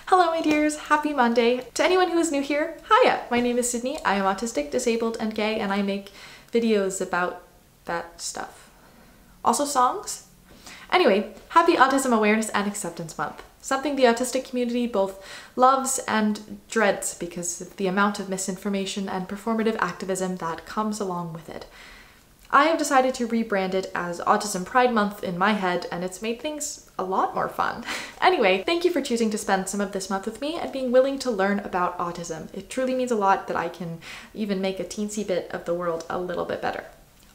Hello my dears, happy Monday. To anyone who is new here, hiya! My name is Sydney, I am autistic, disabled, and gay, and I make videos about that stuff. Also songs? Anyway, happy Autism Awareness and Acceptance Month. Something the autistic community both loves and dreads because of the amount of misinformation and performative activism that comes along with it. I have decided to rebrand it as Autism Pride Month in my head, and it's made things a lot more fun. Anyway, thank you for choosing to spend some of this month with me and being willing to learn about autism. It truly means a lot that I can even make a teensy bit of the world a little bit better.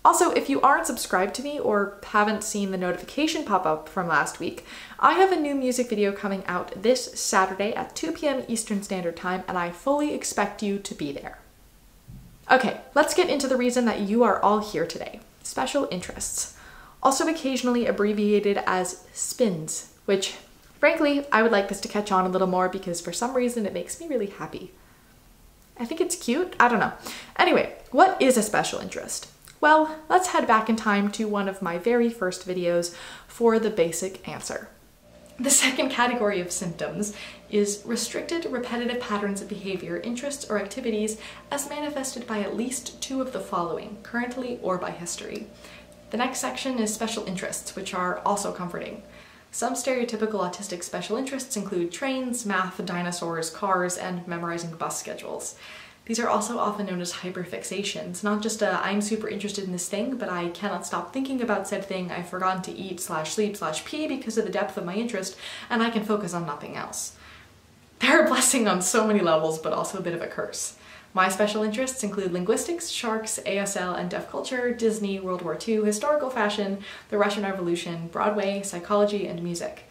Also, if you aren't subscribed to me or haven't seen the notification pop up from last week, I have a new music video coming out this Saturday at 2 p.m. Eastern Standard Time, and I fully expect you to be there. Okay, let's get into the reason that you are all here today. Special interests. Also occasionally abbreviated as SPINS, which, frankly, I would like this to catch on a little more because for some reason it makes me really happy. I think it's cute? I don't know. Anyway, what is a special interest? Well, let's head back in time to one of my very first videos for the basic answer. The second category of symptoms is restricted repetitive patterns of behavior, interests, or activities as manifested by at least two of the following, currently or by history. The next section is special interests, which are also comforting. Some stereotypical autistic special interests include trains, math, dinosaurs, cars, and memorizing bus schedules. These are also often known as hyperfixations, not just I'm super interested in this thing, but I cannot stop thinking about said thing, I've forgotten to eat /sleep /pee because of the depth of my interest, and I can focus on nothing else. They're a blessing on so many levels, but also a bit of a curse. My special interests include linguistics, sharks, ASL and deaf culture, Disney, World War II, historical fashion, the Russian Revolution, Broadway, psychology, and music.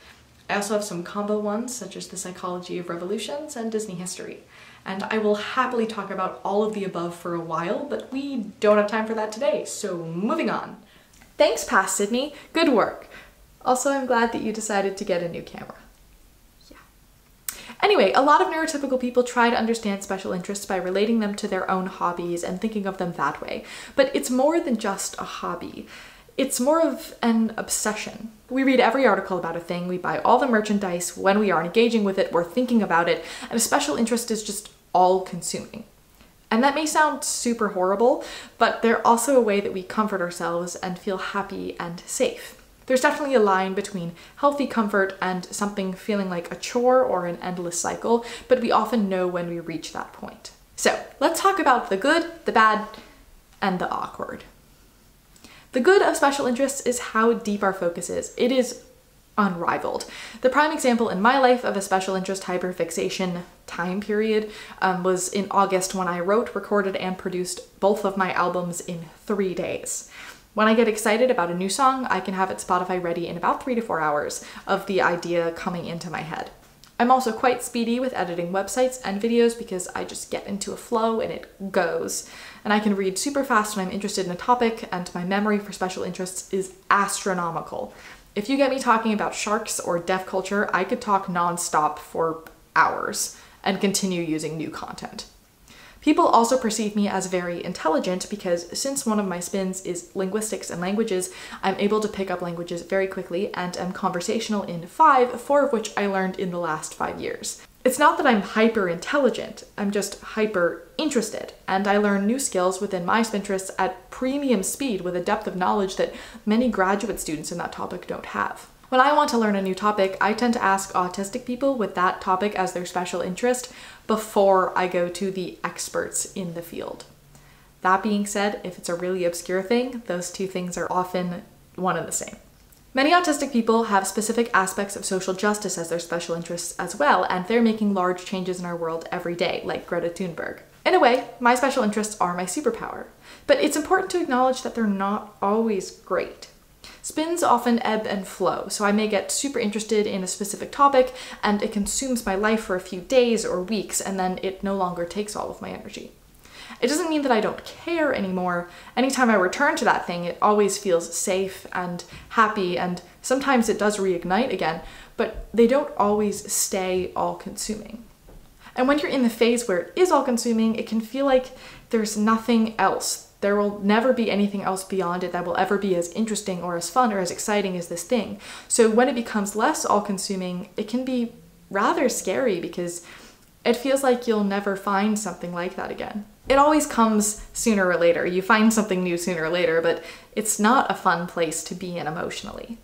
I also have some combo ones, such as the psychology of revolutions and Disney history. And I will happily talk about all of the above for a while, but we don't have time for that today, so moving on. Thanks, Past Sydney. Good work. Also, I'm glad that you decided to get a new camera. Yeah. Anyway, a lot of neurotypical people try to understand special interests by relating them to their own hobbies and thinking of them that way. But it's more than just a hobby. It's more of an obsession. We read every article about a thing, we buy all the merchandise, when we are engaging with it, we're thinking about it, and a special interest is just all-consuming. And that may sound super horrible, but they're also a way that we comfort ourselves and feel happy and safe. There's definitely a line between healthy comfort and something feeling like a chore or an endless cycle, but we often know when we reach that point. So let's talk about the good, the bad, and the awkward. The good of special interests is how deep our focus is. It is unrivaled. The prime example in my life of a special interest hyperfixation time period was in August when I wrote, recorded, and produced both of my albums in 3 days. When I get excited about a new song, I can have it Spotify ready in about 3 to 4 hours of the idea coming into my head. I'm also quite speedy with editing websites and videos because I just get into a flow and it goes. And I can read super fast when I'm interested in a topic, and my memory for special interests is astronomical. If you get me talking about sharks or deaf culture, I could talk nonstop for hours and continue using new content. People also perceive me as very intelligent because since one of my spins is linguistics and languages, I'm able to pick up languages very quickly and am conversational in 5, 4 of which I learned in the last 5 years. It's not that I'm hyper intelligent, I'm just hyper interested, and I learn new skills within my spinterests at premium speed with a depth of knowledge that many graduate students in that topic don't have. When I want to learn a new topic, I tend to ask autistic people with that topic as their special interest before I go to the experts in the field. That being said, if it's a really obscure thing, those two things are often one and the same. Many autistic people have specific aspects of social justice as their special interests as well, and they're making large changes in our world every day, like Greta Thunberg. In a way, my special interests are my superpower, but it's important to acknowledge that they're not always great. Spins often ebb and flow, so I may get super interested in a specific topic and it consumes my life for a few days or weeks, and then it no longer takes all of my energy. It doesn't mean that I don't care anymore. Anytime I return to that thing, it always feels safe and happy, and sometimes it does reignite again, but they don't always stay all-consuming. And when you're in the phase where it is all-consuming, it can feel like there's nothing else. There will never be anything else beyond it that will ever be as interesting or as fun or as exciting as this thing. So when it becomes less all-consuming, it can be rather scary because it feels like you'll never find something like that again. It always comes sooner or later. You find something new sooner or later, but it's not a fun place to be in emotionally.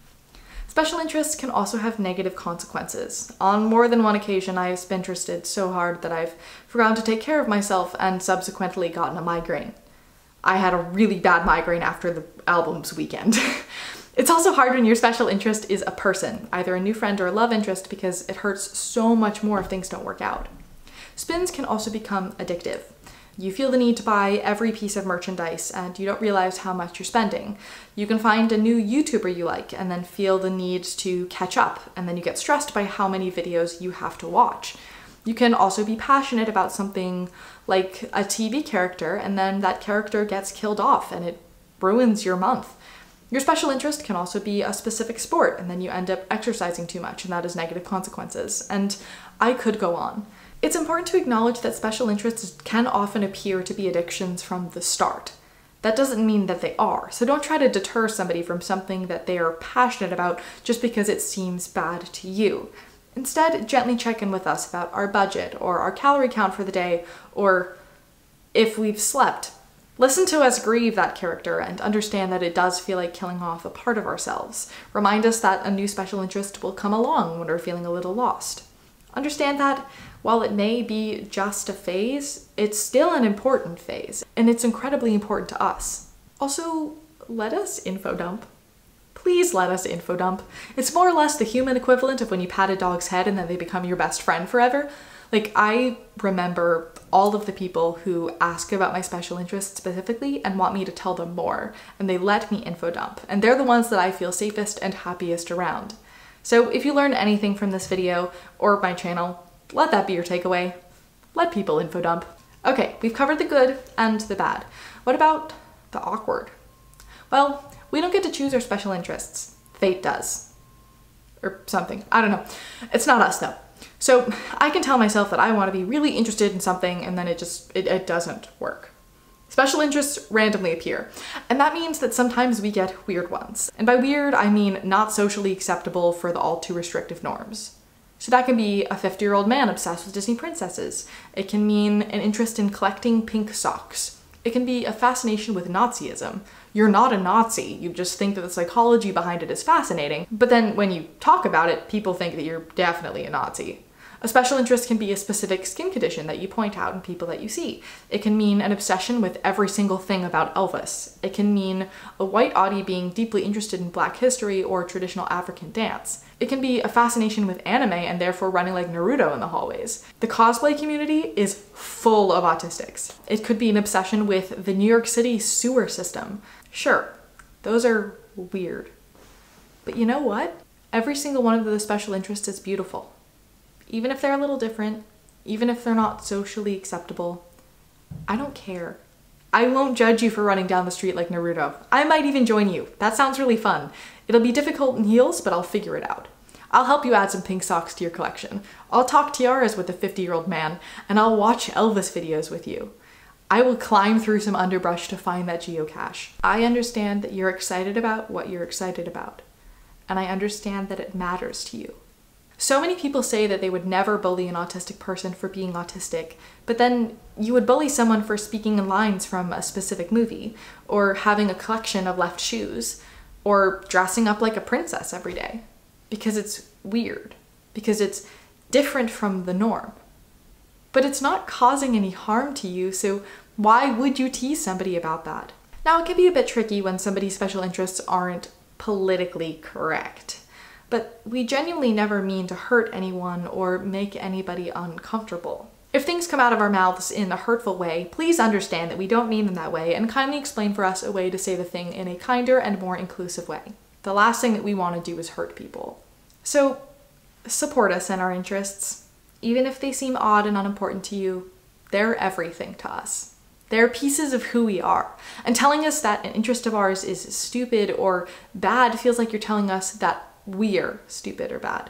Special interests can also have negative consequences. On more than one occasion, I have been interested so hard that I've forgotten to take care of myself and subsequently gotten a migraine. I had a really bad migraine after the albums weekend. It's also hard when your special interest is a person, either a new friend or a love interest, because it hurts so much more if things don't work out. Spins can also become addictive. You feel the need to buy every piece of merchandise and you don't realize how much you're spending. You can find a new YouTuber you like and then feel the need to catch up, and then you get stressed by how many videos you have to watch. You can also be passionate about something like a TV character and then that character gets killed off and it ruins your month. Your special interest can also be a specific sport and then you end up exercising too much and that has negative consequences. And I could go on. It's important to acknowledge that special interests can often appear to be addictions from the start. That doesn't mean that they are, so don't try to deter somebody from something that they are passionate about just because it seems bad to you. Instead, gently check in with us about our budget or our calorie count for the day, or if we've slept. Listen to us grieve that character and understand that it does feel like killing off a part of ourselves. Remind us that a new special interest will come along when we're feeling a little lost. Understand that while it may be just a phase, it's still an important phase, and it's incredibly important to us. Also, let us info dump. Please let us info dump. It's more or less the human equivalent of when you pat a dog's head and then they become your best friend forever. Like, I remember all of the people who ask about my special interests specifically and want me to tell them more, and they let me info dump, and they're the ones that I feel safest and happiest around. So if you learned anything from this video or my channel, let that be your takeaway. Let people info dump. Okay, we've covered the good and the bad. What about the awkward? Well, we don't get to choose our special interests. Fate does. Or something. I don't know. It's not us though. So I can tell myself that I want to be really interested in something and then it doesn't work. Special interests randomly appear, and that means that sometimes we get weird ones. And by weird, I mean not socially acceptable for the all too restrictive norms. So that can be a 50-year-old man obsessed with Disney princesses. It can mean an interest in collecting pink socks. It can be a fascination with Nazism. You're not a Nazi, you just think that the psychology behind it is fascinating, but then when you talk about it, people think that you're definitely a Nazi. A special interest can be a specific skin condition that you point out in people that you see. It can mean an obsession with every single thing about Elvis. It can mean a white Aussie being deeply interested in Black history or traditional African dance. It can be a fascination with anime and therefore running like Naruto in the hallways. The cosplay community is full of autistics. It could be an obsession with the New York City sewer system. Sure, those are weird. But you know what? Every single one of the special interests is beautiful. Even if they're a little different, even if they're not socially acceptable, I don't care. I won't judge you for running down the street like Naruto. I might even join you. That sounds really fun. It'll be difficult in heels, but I'll figure it out. I'll help you add some pink socks to your collection. I'll talk tiaras with a 50-year-old man, and I'll watch Elvis videos with you. I will climb through some underbrush to find that geocache. I understand that you're excited about what you're excited about, and I understand that it matters to you. So many people say that they would never bully an autistic person for being autistic, but then you would bully someone for speaking in lines from a specific movie, or having a collection of left shoes, or dressing up like a princess every day. Because it's weird. Because it's different from the norm. But it's not causing any harm to you, so why would you tease somebody about that? Now, it can be a bit tricky when somebody's special interests aren't politically correct. But we genuinely never mean to hurt anyone or make anybody uncomfortable. If things come out of our mouths in a hurtful way, please understand that we don't mean them that way and kindly explain for us a way to say the thing in a kinder and more inclusive way. The last thing that we want to do is hurt people. So support us in our interests. Even if they seem odd and unimportant to you, they're everything to us. They're pieces of who we are. And telling us that an interest of ours is stupid or bad feels like you're telling us that we're stupid or bad.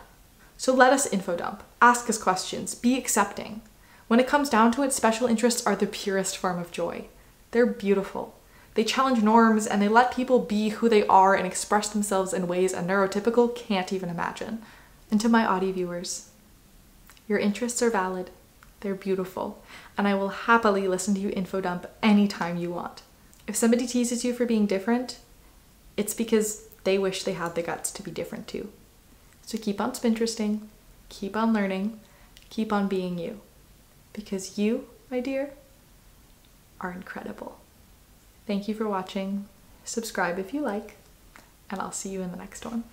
So let us info dump. Ask us questions. Be accepting. When it comes down to it, special interests are the purest form of joy. They're beautiful. They challenge norms and they let people be who they are and express themselves in ways a neurotypical can't even imagine. And to my Audie viewers, Your interests are valid, they're beautiful, and I will happily listen to you info dump anytime you want. If somebody teases you for being different, it's because they wish they had the guts to be different too. So keep on spinteresting, keep on learning, keep on being you. Because you, my dear, are incredible. Thank you for watching. Subscribe if you like, and I'll see you in the next one.